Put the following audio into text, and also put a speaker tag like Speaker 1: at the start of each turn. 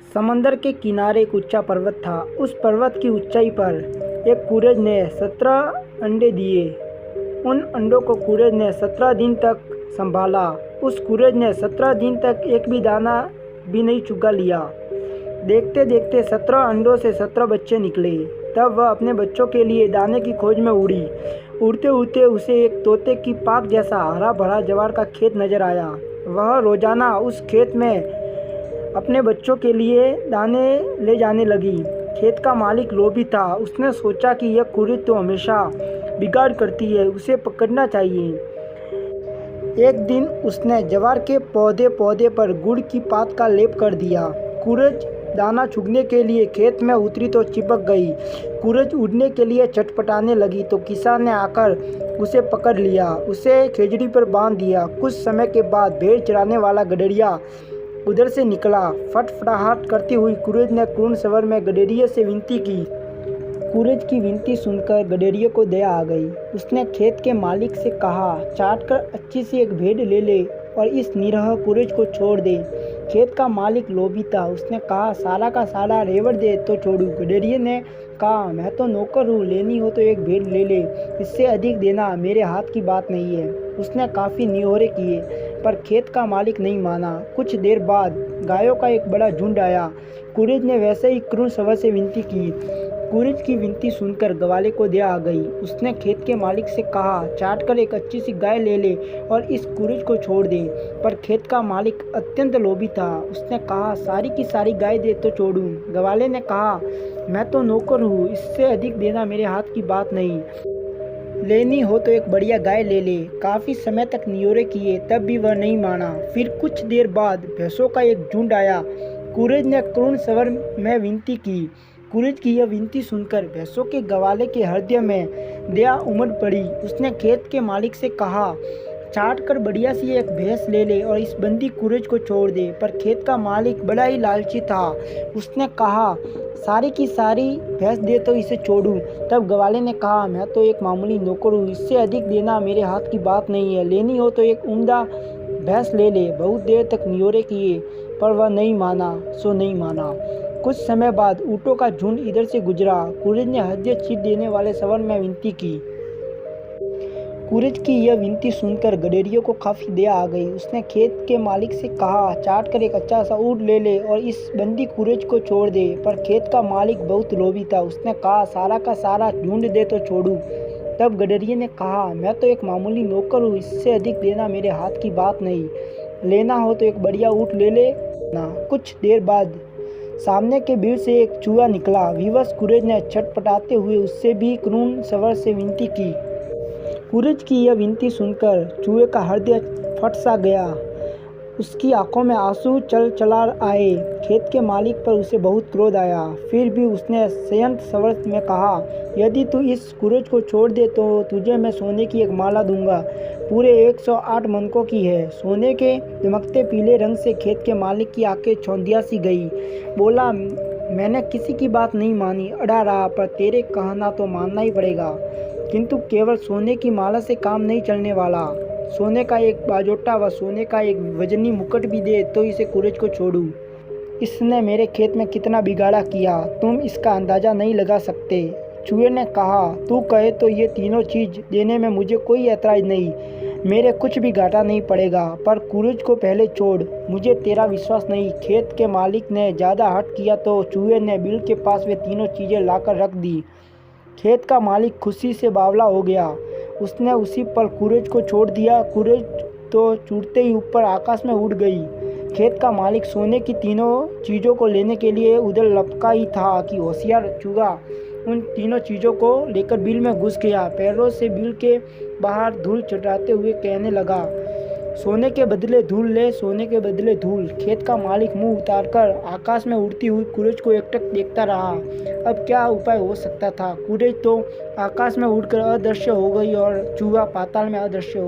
Speaker 1: समंदर के किनारे एक ऊंचा पर्वत था। उस पर्वत की ऊंचाई पर एक कुरेज ने 17 अंडे दिए। उन अंडों को कुरेज ने 17 दिन तक संभाला। उस कुरेज ने 17 दिन तक एक भी दाना भी नहीं चुगा लिया। देखते देखते 17 अंडों से 17 बच्चे निकले। तब वह अपने बच्चों के लिए दाने की खोज में उड़ी। उड़ते उड़ते उसे एक तोते की पाख जैसा हरा भरा ज्वार का खेत नजर आया। वह रोजाना उस खेत में अपने बच्चों के लिए दाने ले जाने लगी। खेत का मालिक लोभी था। उसने सोचा कि यह कुरीद तो हमेशा बिगाड़ करती है, उसे पकड़ना चाहिए। एक दिन उसने ज्वार के पौधे पौधे पर गुड़ की पात का लेप कर दिया। कुरज दाना चुगने के लिए खेत में उतरी तो चिपक गई। कुरज उड़ने के लिए चटपटाने लगी तो किसान ने आकर उसे पकड़ लिया, उसे खेजड़ी पर बांध दिया। कुछ समय के बाद भेड़ चराने वाला गडरिया उधर से निकला। फटफटाहट करती हुई कुरेज ने करुण स्वर में गडेरिये से विनती की। कुरेज की विनती सुनकर गडेरिये को दया आ गई। उसने खेत के मालिक से कहा, चाट कर अच्छी सी एक भेड़ ले ले और इस निरह कुरेज को छोड़ दे। खेत का मालिक लोभी था। उसने कहा, सारा का सारा रेवड़ दे तो छोड़ू। गडेरिये ने कहा, मैं तो नौकर हूँ, लेनी हो तो एक भेड़ ले ले, इससे अधिक देना मेरे हाथ की बात नहीं है। उसने काफ़ी निहोरे किए पर खेत का मालिक नहीं माना। कुछ देर बाद गायों का एक बड़ा झुंड आया। कुरेज ने वैसे ही करुण स्वर से विनती की। कुरेज की विनती सुनकर ग्वाले को दया आ गई। उसने खेत के मालिक से कहा, चाट कर एक अच्छी सी गाय ले ले और इस कुरेज को छोड़ दे। पर खेत का मालिक अत्यंत लोभी था। उसने कहा, सारी की सारी गाय दे तो छोड़ूं। ग्वाले ने कहा, मैं तो नौकर हूँ, इससे अधिक देना मेरे हाथ की बात नहीं, लेनी हो तो एक बढ़िया गाय ले ले। काफ़ी समय तक नियोरे किए तब भी वह नहीं माना। फिर कुछ देर बाद भैंसों का एक झुंड आया। कुरेज ने करुण स्वर में विनती की। कुरेज की यह विनती सुनकर भैंसों के ग्वाले के हृदय में दया उमड़ पड़ी। उसने खेत के मालिक से कहा, चाट कर बढ़िया सी एक भैंस ले ले और इस बंदी कुरेज को छोड़ दे। पर खेत का मालिक बड़ा ही लालची था। उसने कहा, सारी की सारी भैंस दे तो इसे छोड़ूं। तब ग्वाले ने कहा, मैं तो एक मामूली नौकर हूँ, इससे अधिक देना मेरे हाथ की बात नहीं है, लेनी हो तो एक उम्दा भैंस ले ले। बहुत देर तक नियोरे किए पर वह नहीं माना सो नहीं माना। कुछ समय बाद ऊँटों का झुंड इधर से गुजरा। कुरेज ने हृदय चीर देने वाले स्वर में विनती की। कुरेज की यह विनती सुनकर गडेरिये को काफ़ी दया आ गई। उसने खेत के मालिक से कहा, चाट कर एक अच्छा सा ऊँट ले ले और इस बंदी कुरेज को छोड़ दे। पर खेत का मालिक बहुत लोभी था। उसने कहा, सारा का सारा झुंड दे तो छोड़ूं। तब गडेरिये ने कहा, मैं तो एक मामूली नौकर हूँ, इससे अधिक देना मेरे हाथ की बात नहीं, लेना हो तो एक बढ़िया ऊँट ले ले ना। कुछ देर बाद सामने के भीड़ से एक चूहा निकला। विवश कुरेज ने छटपटाते हुए उससे भी करुण स्वर से विनती की। कुरेज की यह विनती सुनकर चूहे का हृदय फट सा गया। उसकी आंखों में आंसू चल चला आए। खेत के मालिक पर उसे बहुत क्रोध आया। फिर भी उसने संयत स्वर में कहा, यदि तू इस कुरेज को छोड़ दे तो तुझे मैं सोने की एक माला दूंगा, पूरे 108 मनकों की है। सोने के चमकते पीले रंग से खेत के मालिक की आंखें चौंधिया सी गई। बोला, मैंने किसी की बात नहीं मानी, अड़ा रहा, पर तेरे कहना तो मानना ही पड़ेगा। किंतु केवल सोने की माला से काम नहीं चलने वाला। सोने का एक बाजोटा व सोने का एक वजनी मुकुट भी दे तो इसे कुरेज को छोड़ूं। इसने मेरे खेत में कितना बिगाड़ा किया, तुम इसका अंदाज़ा नहीं लगा सकते। चूहे ने कहा, तू कहे तो ये तीनों चीज़ देने में मुझे कोई ऐतराज़ नहीं, मेरे कुछ भी घाटा नहीं पड़ेगा, पर कुरेज को पहले छोड़, मुझे तेरा विश्वास नहीं। खेत के मालिक ने ज़्यादा हट किया तो चूहे ने बिल के पास वे तीनों चीज़ें लाकर रख दी। खेत का मालिक खुशी से बावला हो गया। उसने उसी पल कुरेज को छोड़ दिया। कुरेज तो छूटते ही ऊपर आकाश में उड़ गई। खेत का मालिक सोने की तीनों चीज़ों को लेने के लिए उधर लपका ही था कि होशियार चूहा उन तीनों चीज़ों को लेकर बिल में घुस गया। पैरों से बिल के बाहर धूल चटाते हुए कहने लगा, सोने के बदले धूल ले, सोने के बदले धूल। खेत का मालिक मुंह उतारकर आकाश में उड़ती हुई कुरेज को एकटक देखता रहा। अब क्या उपाय हो सकता था? कुरेज तो आकाश में उड़कर अदृश्य हो गई और चूहा पाताल में अदृश्य हो